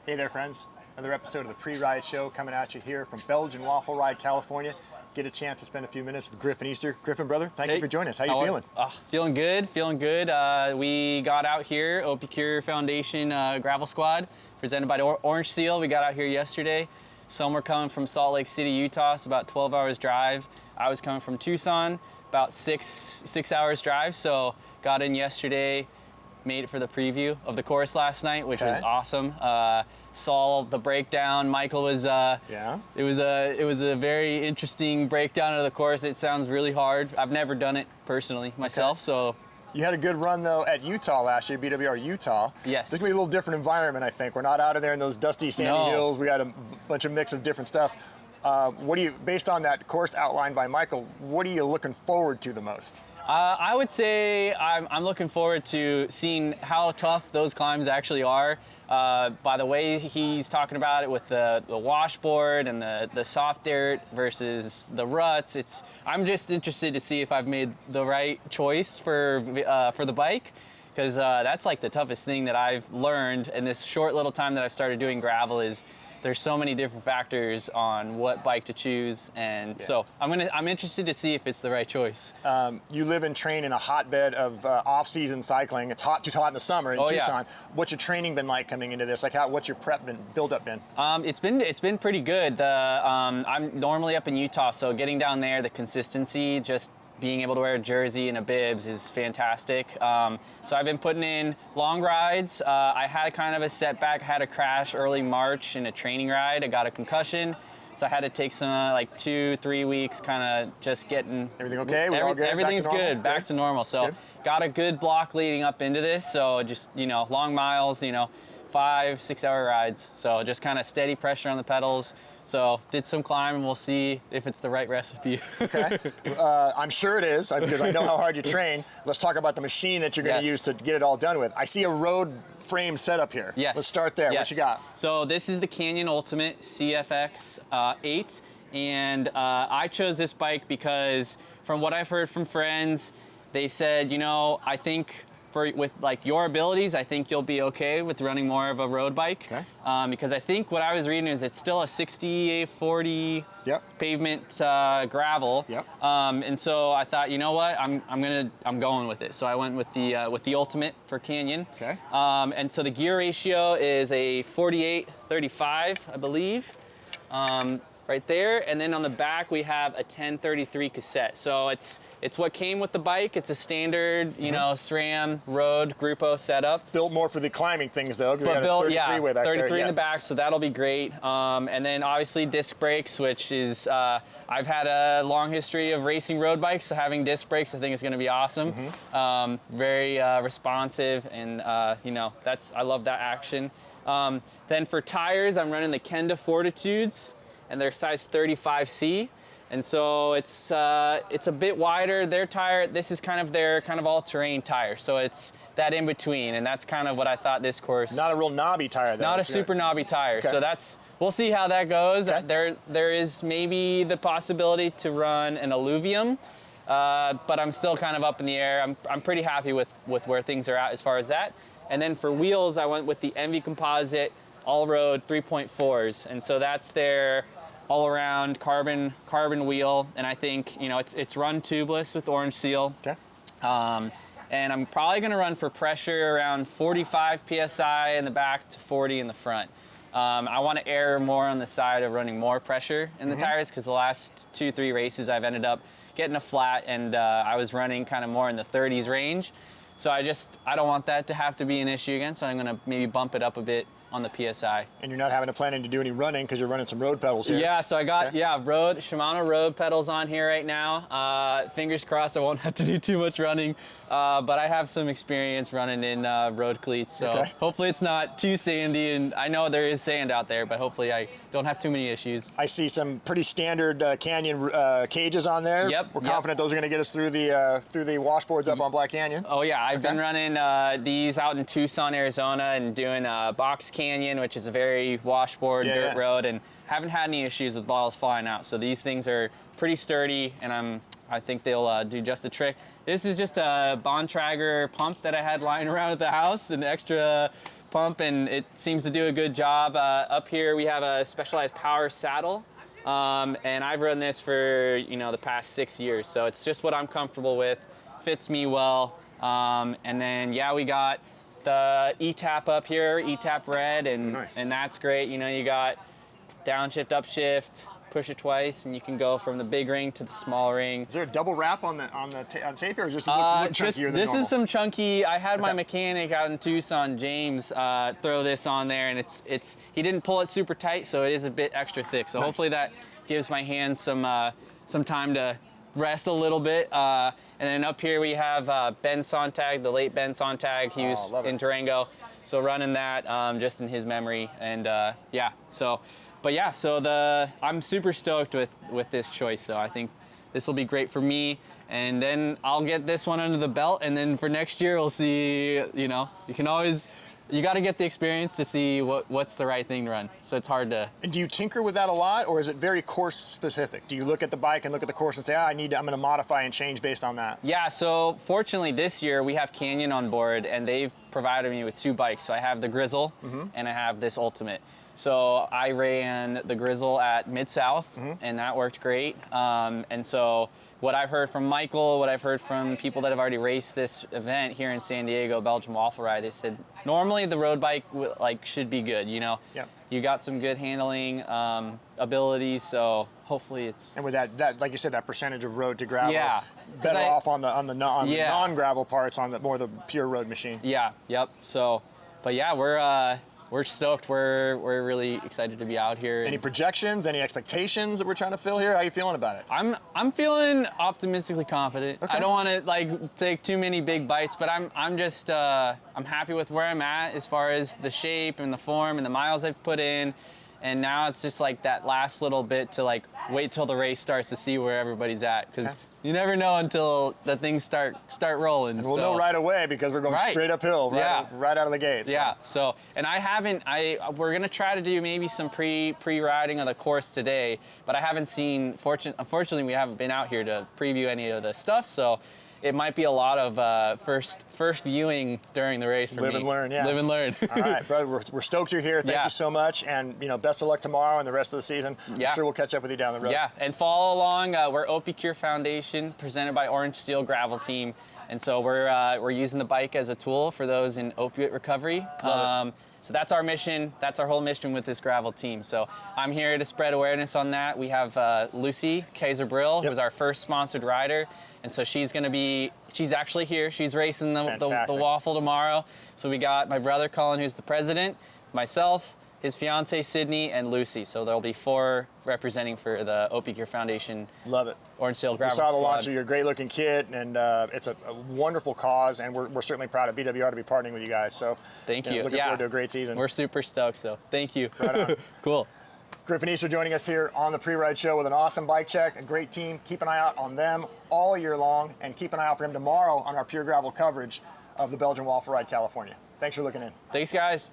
Hey there, friends. Another episode of the Pre-Ride Show coming at you here from Belgian Waffle Ride, California. Get a chance to spend a few minutes with Griffin Easter. Griffin, brother, thank you for joining us. How you feeling? Feeling good, feeling good. We got out here, Ope Cure Foundation Gravel Squad, presented by the Orange Seal. We got out here yesterday. Some were coming from Salt Lake City, Utah, so about 12 hours drive. I was coming from Tucson, about six hours drive. So got in yesterday, made it for the preview of the course last night, which was awesome. Saw the breakdown. Michael was, it was a very interesting breakdown of the course. It sounds really hard. I've never done it personally myself, so. You had a good run though at Utah last year, BWR Utah. Yes. This could be a little different environment, I think. We're not out of there in those dusty sandy hills. We got a bunch of mix of different stuff. What do you, based on that course outlined by Michael, what are you looking forward to the most? I would say I'm looking forward to seeing how tough those climbs actually are. By the way he's talking about it with the washboard and the soft dirt versus the ruts, I'm just interested to see if I've made the right choice for the bike, because that's like the toughest thing that I've learned in this short little time that I've started doing gravel is there's so many different factors on what bike to choose, and so I'm interested to see if it's the right choice. You live and train in a hotbed of off-season cycling. It's too hot in the summer in Tucson. What's your training been like coming into this? Like, what's your prep build-up been? It's been pretty good. I'm normally up in Utah, so getting down there, the consistency, just being able to wear a jersey and a bibs is fantastic. So I've been putting in long rides. I had kind of a setback. I had a crash early March in a training ride. I got a concussion. So I had to take some like 2-3 weeks kind of just getting... Everything okay? We're all good? Everything's good. Back to normal. So got a good block leading up into this. So just, long miles, 5-6 hour rides. So just kind of steady pressure on the pedals. So did some climbing. We'll see if it's the right recipe. Okay. I'm sure it is, because I know how hard you train. Let's talk about the machine that you're going to use to get it all done with. I see a road frame setup here. Yes. Let's start there. What you got? So this is the Canyon Ultimate CFX 8. And I chose this bike because from what I've heard from friends, they said, I think with like your abilities, I think you'll be okay with running more of a road bike. Okay. Because I think what I was reading is it's still a 60/40 pavement gravel. Yep. And so I thought, you know what, I'm going with it. So I went with the Ultimate for Canyon. Okay. And so the gear ratio is a 48/35, I believe. Right there, and then on the back we have a 1033 cassette. So it's what came with the bike. It's a standard, SRAM road Grupo setup. Built more for the climbing things though. But built, 33 back 33 there. in the back, so that'll be great. And then obviously disc brakes, which is I've had a long history of racing road bikes, so having disc brakes I think is going to be awesome. Very responsive, and I love that action. Then for tires, I'm running the Kenda Fortitudes, and they're size 35C, and so it's a bit wider. Their tire, this is kind of their all-terrain tire, so it's that in between, and that's kind of what I thought this course. Not a real knobby tire though. Not a super knobby tire, so we'll see how that goes. There is maybe the possibility to run an alluvium, but I'm still kind of up in the air. I'm pretty happy with where things are at as far as that. And then for wheels, I went with the Envy Composite all-road 3.4s, and so that's their all-around carbon wheel, and I think it's run tubeless with Orange Seal. Okay. And I'm probably going to run for pressure around 45 psi in the back to 40 in the front. I want to err more on the side of running more pressure in the tires, because the last 2-3 races I've ended up getting a flat, and I was running kind of more in the 30s range. So I don't want that to have to be an issue again, so I'm going to maybe bump it up a bit on the PSI. And you're not having to planning to do any running because you're running some road pedals here. Yeah, so I got Shimano road pedals on here right now. Fingers crossed I won't have to do too much running, but I have some experience running in road cleats, so hopefully it's not too sandy, and I know there is sand out there, but hopefully I don't have too many issues. I see some pretty standard Canyon cages on there. Yep. We're confident those are going to get us through the washboards up on Black Canyon. Oh yeah, I've been running these out in Tucson, Arizona, and doing Box Canyon, which is a very washboard dirt road, and haven't had any issues with balls flying out. So these things are pretty sturdy, and I think they'll do just the trick. This is just a Bontrager pump that I had lying around at the house, an extra pump, and it seems to do a good job. Up here we have a specialized power saddle, and I've run this for the past 6 years, so it's just what I'm comfortable with, fits me well. And then we got the E-Tap up here, E-Tap Red, and nice. And that's great. You got downshift, upshift, push it twice, and you can go from the big ring to the small ring. Is there a double wrap on tape here, or is it just look chunkier than this normal? is some chunky. I had my mechanic out in Tucson, James, throw this on there, and he didn't pull it super tight, so it is a bit extra thick. So nice. Hopefully that gives my hands some time to rest a little bit. And then up here we have Ben Sontag, the late Ben Sontag. He was in Durango, so running that just in his memory, and I'm super stoked with this choice. So I think this will be great for me, and then I'll get this one under the belt, and then for next year we'll see. You got to get the experience to see what's the right thing to run. So it's hard to. And do you tinker with that a lot, or is it very course specific? Do you look at the bike and look at the course and say, I'm going to modify and change based on that? Yeah. So fortunately this year we have Canyon on board, and they've provided me with 2 bikes. So I have the Grizzle and I have this Ultimate. So I ran the Grizzle at Mid-South, and that worked great. And so what I've heard from Michael, what I've heard from people that have already raced this event here in San Diego, Belgian Waffle Ride, they said normally the road bike should be good. You got some good handling abilities, so hopefully it's. And with that like you said, that percentage of road to gravel, better off on the non-gravel parts, on the more the pure road machine. Yeah. Yep. So, but we're stoked. We're really excited to be out here. Any projections? Any expectations that we're trying to fill here? How are you feeling about it? I'm feeling optimistically confident. Okay. I don't want to take too many big bites, but I'm just I'm happy with where I'm at as far as the shape and the form and the miles I've put in. And now it's just that last little bit to wait till the race starts to see where everybody's at, because you never know until the things start rolling. And we'll know right away, because we're going straight uphill, right out of the gates. Yeah. So, and we're gonna try to do maybe some pre-riding of the course today, but I haven't seen. Unfortunately, we haven't been out here to preview any of the stuff, so. It might be a lot of first viewing during the race for me. Live and learn, yeah. Live and learn. All right, brother, we're stoked you're here. Thank you so much, and best of luck tomorrow and the rest of the season. I'm sure we'll catch up with you down the road. Yeah, and follow along. We're Ope Cure Foundation, presented by Orange Steel Gravel Team, and so we're using the bike as a tool for those in opiate recovery. So that's our mission. That's our whole mission with this gravel team. So I'm here to spread awareness on that. We have Lucy Kaiser-Brill, who was our first sponsored rider. And so she's actually here. She's racing the Waffle tomorrow. So we got my brother Colin, who's the president, myself, his fiance Sydney, and Lucy. So there'll be 4 representing for the Ope Cure Foundation. Love it. Orange Steel Gravel We saw the Squad. launch of your great-looking kit, and it's a wonderful cause, and we're certainly proud of BWR to be partnering with you guys. So thank you. Looking forward to a great season. We're super stoked. So thank you. Right on. Cool. Griffin Easter joining us here on the Pre-Ride Show with an awesome bike check, a great team. Keep an eye out on them all year long, and keep an eye out for him tomorrow on our Pure Gravel coverage of the Belgian Waffle Ride, California. Thanks for looking in. Thanks, guys.